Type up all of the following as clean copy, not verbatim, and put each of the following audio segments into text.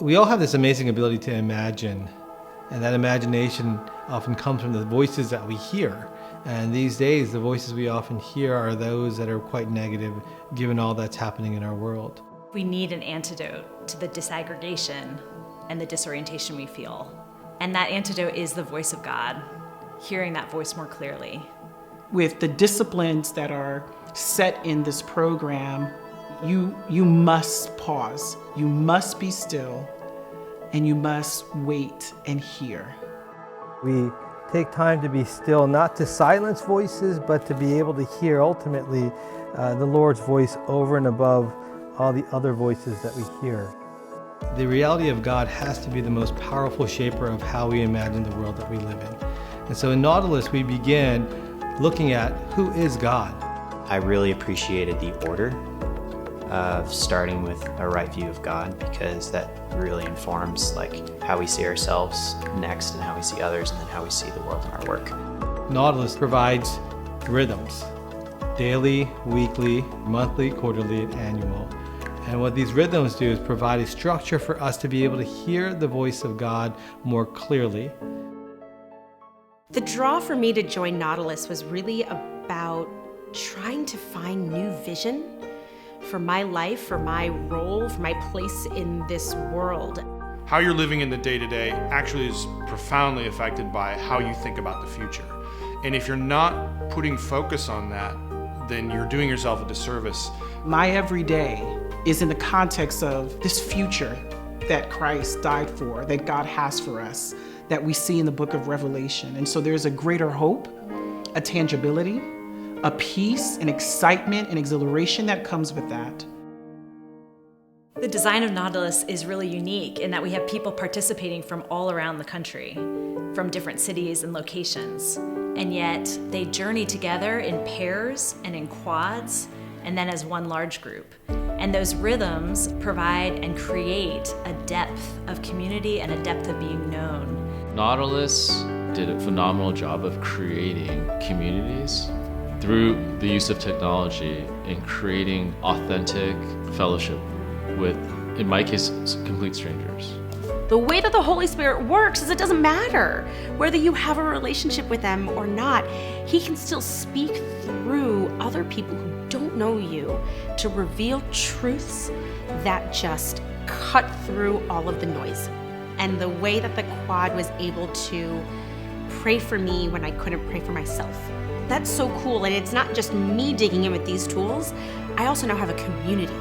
We all have this amazing ability to imagine, and that imagination often comes from the voices that we hear. And these days, the voices we often hear are those that are quite negative, given all that's happening in our world. We need an antidote to the disaggregation and the disorientation we feel. And that antidote is the voice of God, hearing that voice more clearly. With the disciplines that are set in this program, you must pause, you must be still, and you must wait and hear. We take time to be still, not to silence voices, but to be able to hear ultimately the Lord's voice over and above all the other voices that we hear. The reality of God has to be the most powerful shaper of how we imagine the world that we live in. And so in Nautilus, we begin looking at who is God. I really appreciated the order of starting with a right view of God, because that really informs how we see ourselves next and how we see others and then how we see the world in our work. Nautilus provides rhythms, daily, weekly, monthly, quarterly, and annual. And what these rhythms do is provide a structure for us to be able to hear the voice of God more clearly. The draw for me to join Nautilus was really about trying to find new vision for my life, for my role, for my place in this world. How you're living in the day-to-day actually is profoundly affected by how you think about the future. And if you're not putting focus on that, then you're doing yourself a disservice. My everyday is in the context of this future that Christ died for, that God has for us, that we see in the book of Revelation. And so there's a greater hope, a tangibility, a peace, an excitement, and exhilaration that comes with that. The design of Nautilus is really unique in that we have people participating from all around the country, from different cities and locations. And yet they journey together in pairs and in quads, and then as one large group. And those rhythms provide and create a depth of community and a depth of being known. Nautilus did a phenomenal job of creating communities through the use of technology and creating authentic fellowship with, in my case, complete strangers. The way that the Holy Spirit works is it doesn't matter whether you have a relationship with them or not. He can still speak through other people who don't know you to reveal truths that just cut through all of the noise. And the way that the quad was able to pray for me when I couldn't pray for myself. That's so cool, and it's not just me digging in with these tools. I also now have a community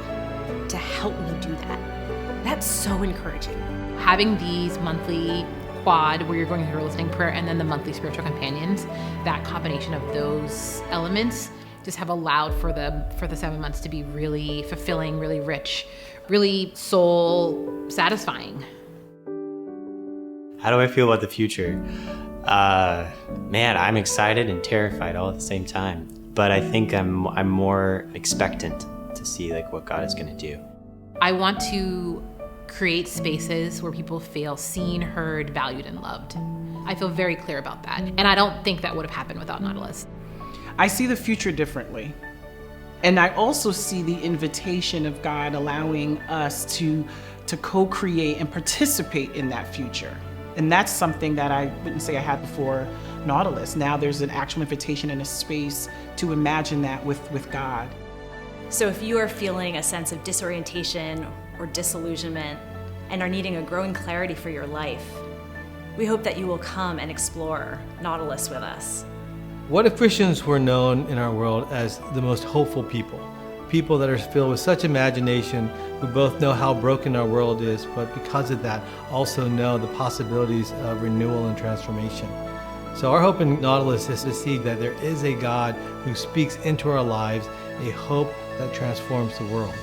to help me do that. That's so encouraging. Having these monthly quad where you're going through a listening prayer and then the monthly spiritual companions, that combination of those elements just have allowed for the 7 months to be really fulfilling, really rich, really soul satisfying. How do I feel about the future? Man, I'm excited and terrified all at the same time. But I think I'm more expectant to see what God is going to do. I want to create spaces where people feel seen, heard, valued, and loved. I feel very clear about that. And I don't think that would have happened without Nautilus. I see the future differently. And I also see the invitation of God allowing us to co-create and participate in that future. And that's something that I wouldn't say I had before Nautilus. Now there's an actual invitation and a space to imagine that with God. So if you are feeling a sense of disorientation or disillusionment and are needing a growing clarity for your life, we hope that you will come and explore Nautilus with us. What if Christians were known in our world as the most hopeful people? People that are filled with such imagination, who both know how broken our world is, but because of that, also know the possibilities of renewal and transformation. So our hope in Nautilus is to see that there is a God who speaks into our lives, a hope that transforms the world.